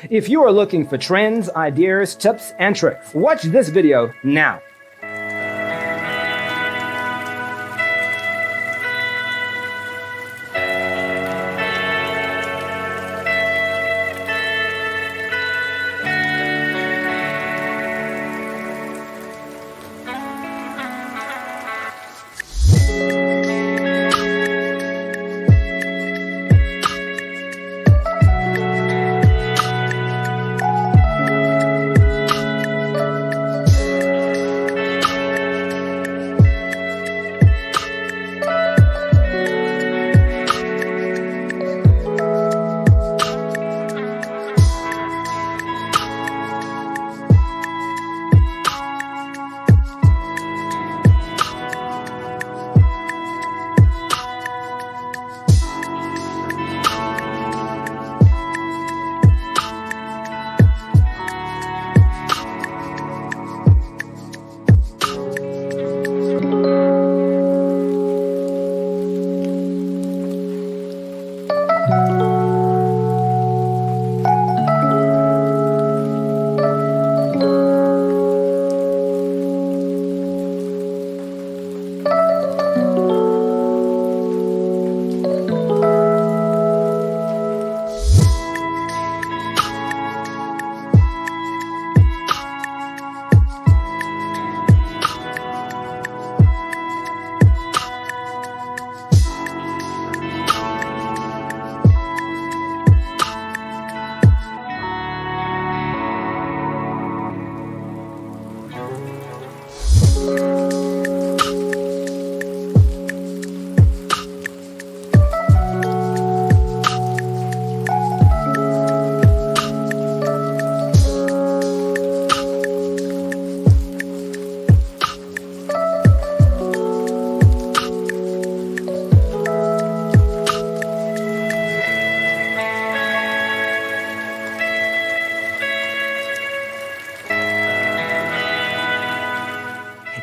If you are looking for trends, ideas, tips, and tricks, watch this video now.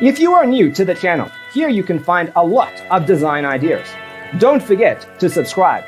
If you are new to the channel, here you can find a lot of design ideas. Don't forget to subscribe.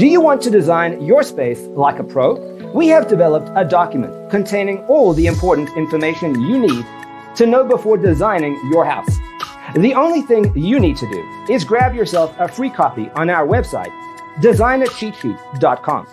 Do you want to design your space like a pro? We have developed a document containing all the important information you need to know before designing your house. The only thing you need to do is grab yourself a free copy on our website, designercheatsheet.com.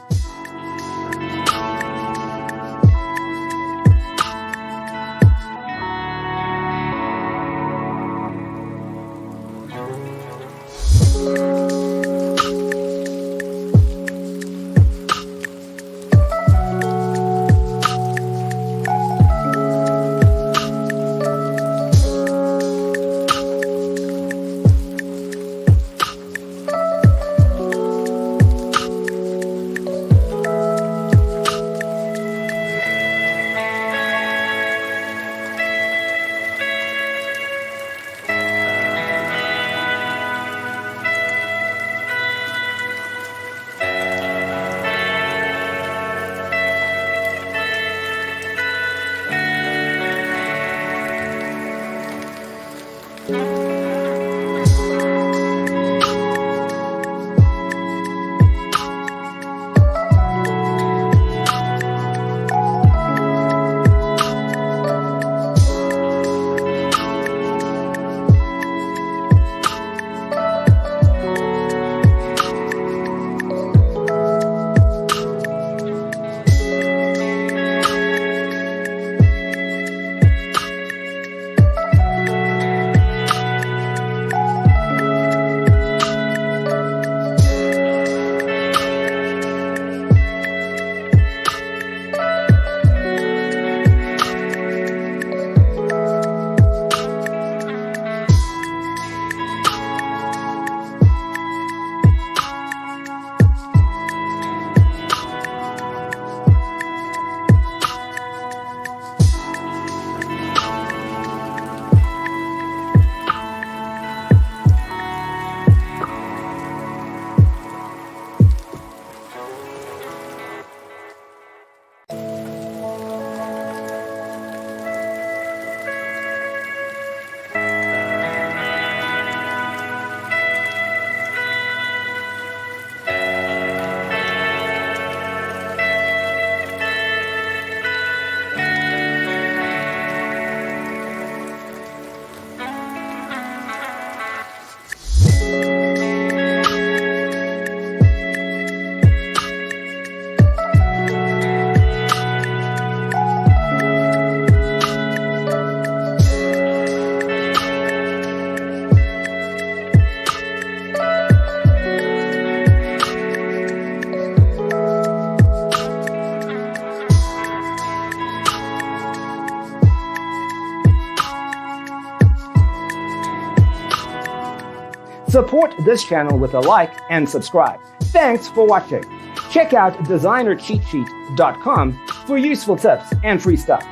Support this channel with a like and subscribe. Thanks for watching. Check out designercheatsheet.com for useful tips and free stuff.